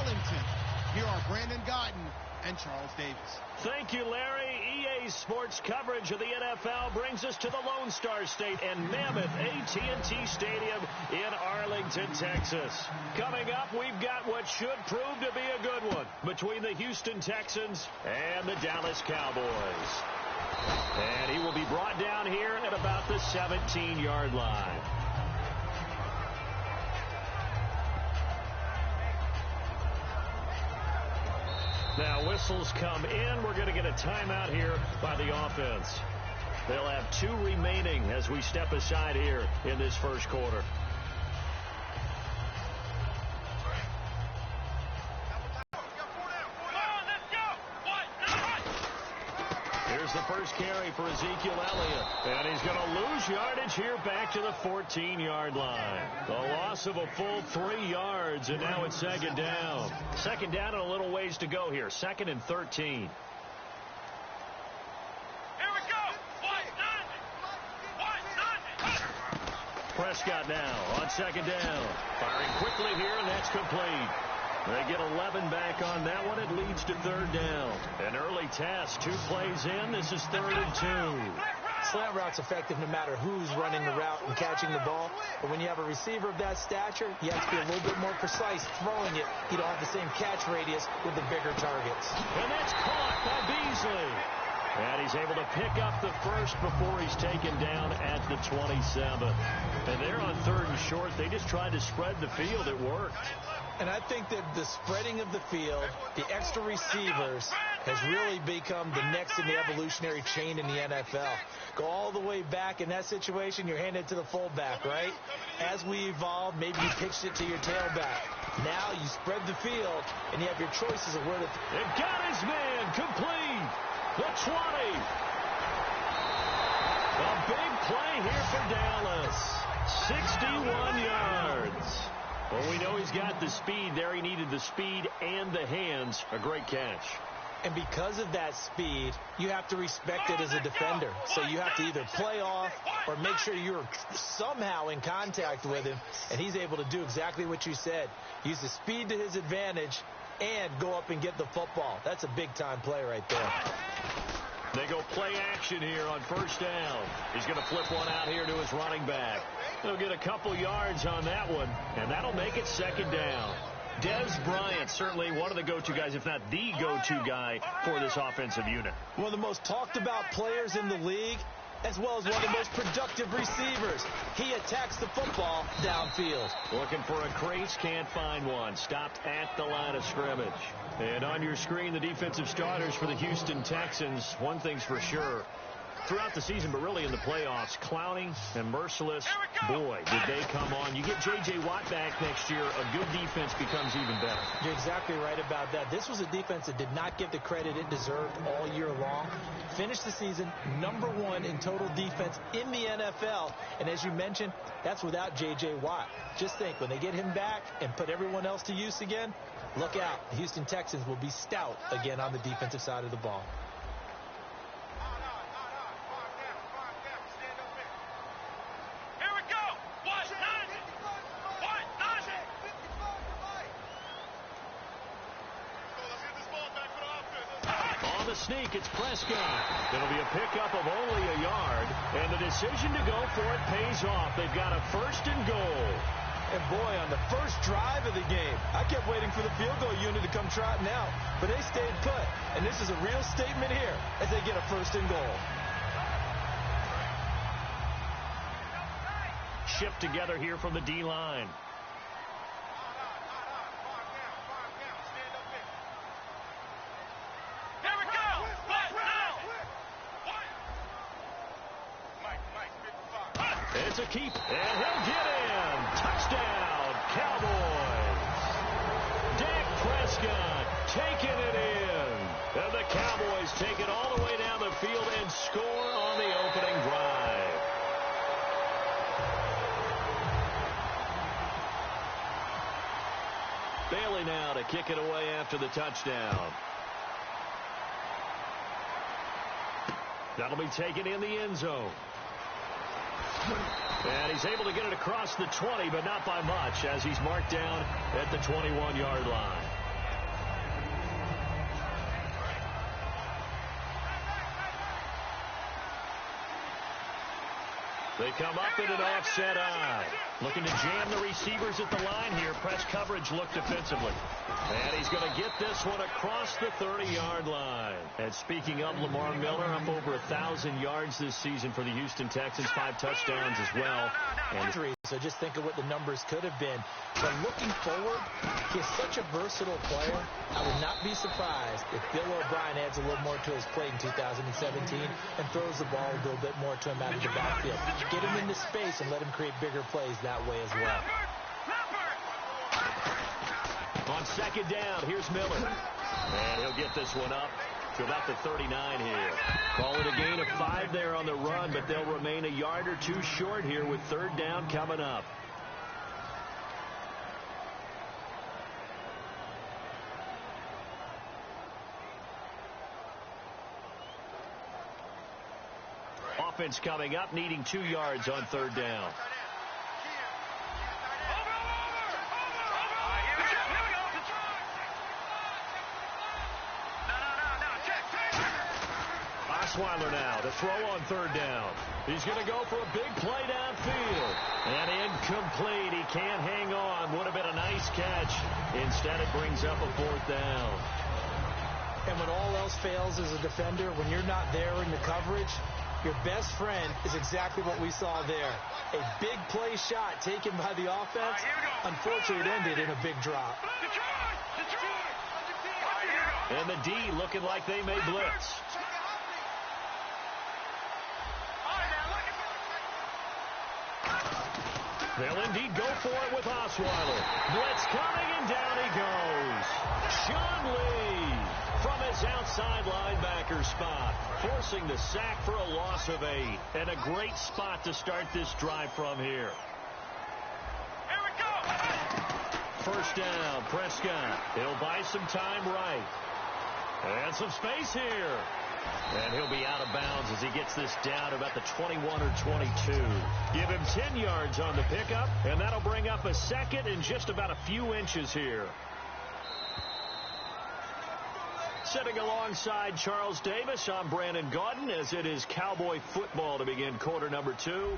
Arlington. Here are Brandon Guyton and Charles Davis. Thank you, Larry. EA Sports coverage of the NFL brings us to the Lone Star State and Mammoth AT&T Stadium in Arlington, Texas. Coming up, we've got what should prove to be a good one between the Houston Texans and the Dallas Cowboys. And he will be brought down here at about the 17-yard line. Now whistles come in. We're going to get a timeout here by the offense. They'll have 2 remaining as we step aside here in this first quarter. Here's the first carry for Ezekiel Elliott. And he's going to lose yardage here back to the 14-yard line. The loss of a full 3 yards, and now it's second down. Second down and a little ways to go here. 2nd and 13. Prescott now on second down. Firing quickly here, and that's complete. They get 11 back on that one. It leads to 3rd down. An early test. 2 plays in. This is 3rd and 2. Slant route's effective no matter who's running the route and catching the ball. But when you have a receiver of that stature, you have to be a little bit more precise throwing it. You don't have the same catch radius with the bigger targets. And that's caught by Beasley. And he's able to pick up the first before he's taken down at the 27. And they're on 3rd and short. They just tried to spread the field. It worked. And I think that the spreading of the field, the extra receivers, has really become the next in the evolutionary chain in the NFL. Go all the way back in that situation, you're handed to the fullback, right? As we evolve, maybe you pitched it to your tailback. Now you spread the field, and you have your choices of where to... It got his man complete. The 20. A big play here for Dallas. 61 yards. Well, we know he's got the speed there. He needed the speed and the hands. A great catch. And because of that speed, you have to respect it as a defender. So you have to either play off or make sure you're somehow in contact with him. And he's able to do exactly what you said. Use the speed to his advantage and go up and get the football. That's a big-time play right there. They go play action here on 1st down. He's going to flip one out here to his running back. He'll get a couple yards on that one, and that'll make it 2nd down. Dez Bryant, certainly one of the go-to guys, if not the go-to guy for this offensive unit. One of the most talked-about players in the league, as well as one of the most productive receivers. He attacks the football downfield. Looking for a crease, can't find one. Stopped at the line of scrimmage. And on your screen, the defensive starters for the Houston Texans. One thing's for sure. Throughout the season, but really in the playoffs, Clowney and Merciless, boy, did they come on. You get J.J. Watt back next year, a good defense becomes even better. You're exactly right about that. This was a defense that did not get the credit it deserved all year long. Finished the season #1 in total defense in the NFL. And as you mentioned, that's without J.J. Watt. Just think, when they get him back and put everyone else to use again, look out. The Houston Texans will be stout again on the defensive side of the ball. Sneak, it's Prescott. It'll be a pickup of only a yard, and the decision to go for it pays off. They've got a 1st and goal. And boy, on the first drive of the game, I kept waiting for the field goal unit to come trotting out, but they stayed put. And this is a real statement here as they get a 1st and goal. Shipped together here from the D-line. It's a keep, and he'll get in. Touchdown, Cowboys. Dak Prescott taking it in. And the Cowboys take it all the way down the field and score on the opening drive. Bailey now to kick it away after the touchdown. That'll be taken in the end zone. And he's able to get it across the 20, but not by much, as he's marked down at the 21-yard line. They come up in an offset eye. Looking to jam the receivers at the line here. Press coverage look defensively. And he's going to get this one across the 30-yard line. And speaking of Lamar Miller, up over 1,000 yards this season for the Houston Texans. 5 touchdowns as well. And so just think of what the numbers could have been. But looking forward, he's such a versatile player. I would not be surprised if Bill O'Brien adds a little more to his plate in 2017 and throws the ball a little bit more to him out of the backfield. Get him into space and let him create bigger plays that way as well. On second down, here's Miller. And he'll get this one up to about the 39 here. Call it a gain of 5 there on the run, but they'll remain a yard or 2 short here with third down coming up. Offense coming up, needing 2 yards on third down. Osweiler now to throw on third down. He's going to go for a big play downfield. And incomplete. He can't hang on. Would have been a nice catch. Instead, it brings up a fourth down. And when all else fails as a defender, when you're not there in the coverage, your best friend is exactly what we saw there. A big play shot taken by the offense. Unfortunately, it ended in a big drop. And the D looking like they may blitz. They'll indeed go for it with Osweiler. Blitz coming, and down he goes. Sean Lee from his outside linebacker spot, forcing the sack for a loss of 8. And a great spot to start this drive from here. Here we go. First down, Prescott. He'll buy some time right. And some space here. And he'll be out of bounds as he gets this down about the 21 or 22. Give him 10 yards on the pickup, and that'll bring up a second in just about a few inches here. Sitting alongside Charles Davis, I'm Brandon Gaudin, as it is Cowboy football to begin quarter number 2.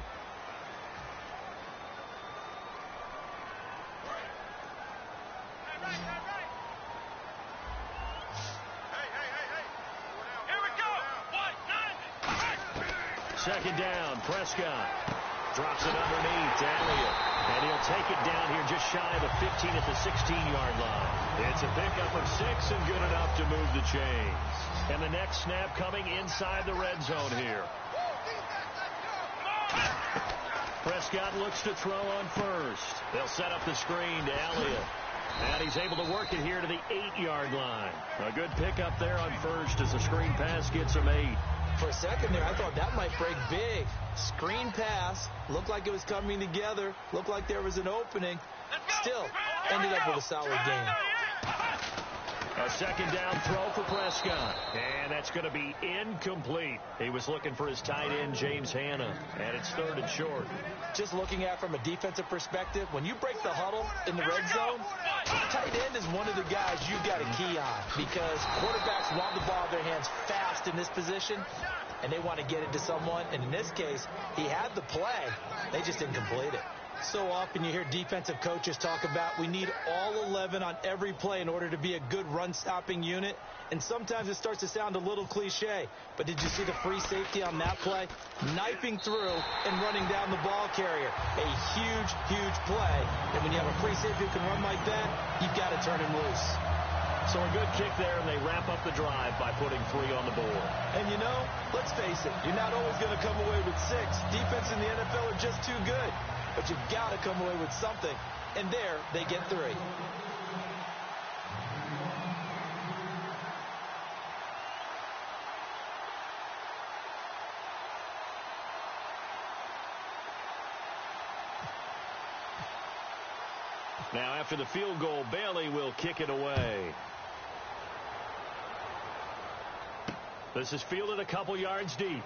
Second down, Prescott drops it underneath to Elliott, and he'll take it down here just shy of the 15 at the 16-yard line. It's a pickup of 6 and good enough to move the chains. And the next snap coming inside the red zone here. Prescott looks to throw on first. They'll set up the screen to Elliott. And he's able to work it here to the 8-yard line. A good pickup there on first as the screen pass gets him 8. For a second there, I thought that might break big. Screen pass. Looked like it was coming together. Looked like there was an opening. Still, ended up with a solid gain. A second down throw for Prescott. And that's going to be incomplete. He was looking for his tight end, James Hanna. And it's third and short. Just looking at it from a defensive perspective, when you break the huddle in the red zone, tight end is one of the guys you've got to key on because quarterbacks want the ball in their hands fast in this position, and they want to get it to someone. And in this case, he had the play. They just didn't complete it. So often you hear defensive coaches talk about we need all 11 on every play in order to be a good run-stopping unit. And sometimes it starts to sound a little cliche. But did you see the free safety on that play? Knifing through and running down the ball carrier. A huge, huge play. And when you have a free safety who can run like that, you've got to turn him loose. So a good kick there, and they wrap up the drive by putting 3 on the board. And you know, let's face it, you're not always going to come away with 6. Defense in the NFL are just too good. But you've got to come away with something. And there, they get 3. Now, after the field goal, Bailey will kick it away. This is fielded a couple yards deep.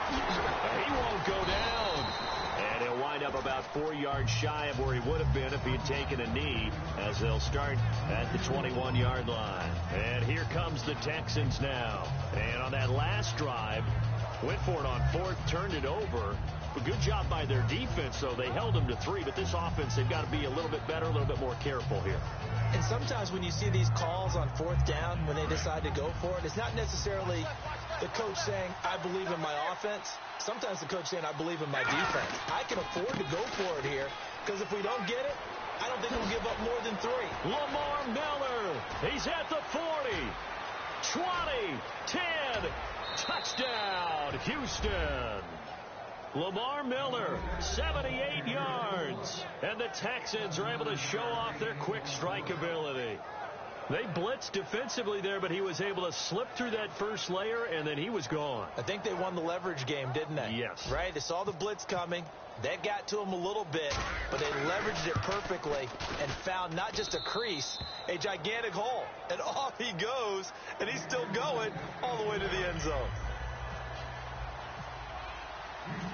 He won't go down. And he'll wind up about 4 yards shy of where he would have been if he had taken a knee, as they'll start at the 21-yard line. And here comes the Texans now. And on that last drive, Went for it on fourth, turned it over. But good job by their defense, though. They held them to 3, but this offense, they've got to be a little bit better, a little bit more careful here. And sometimes when you see these calls on fourth down, when they decide to go for it, it's not necessarily the coach saying, I believe in my offense. Sometimes the coach saying, I believe in my defense. I can afford to go for it here, because if we don't get it, I don't think we'll give up more than 3. Lamar Miller, he's at the 40, 20, 10, touchdown, Houston. Lamar Miller, 78 yards. And the Texans are able to show off their quick strike ability. They blitzed defensively there, but he was able to slip through that first layer, and then he was gone. I think they won the leverage game, didn't they? Yes. Right? They saw the blitz coming. That got to him a little bit, but they leveraged it perfectly and found not just a crease, a gigantic hole. And off he goes, and he's still going all the way to the end zone.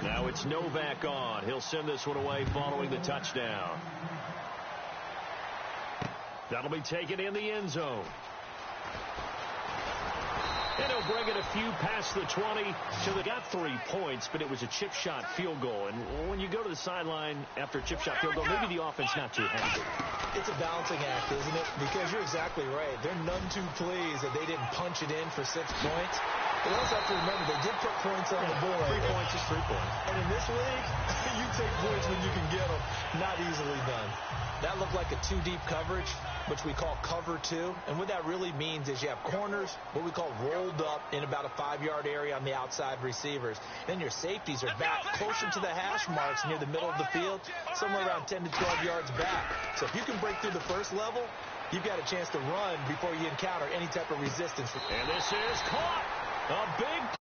Now it's Novak on. He'll send this one away following the touchdown. That'll be taken in the end zone. And he'll bring it a few past the 20. So they got 3 points, but it was a chip shot field goal. And when you go to the sideline after a chip shot field goal, maybe the offense not too happy. It's a balancing act, isn't it? Because you're exactly right. They're none too pleased that they didn't punch it in for 6 points. But also have to remember, they did put points on the board. 3 points is 3 points. And in this league, you take points when you can get them. Not easily done. That looked like a 2-deep coverage, which we call cover 2. And what that really means is you have corners, what we call rolled up in about a 5-yard area on the outside receivers. Then your safeties are back closer to the hash marks near the middle of the field, somewhere around 10 to 12 yards back. So if you can break through the first level, you've got a chance to run before you encounter any type of resistance. And this is caught. A big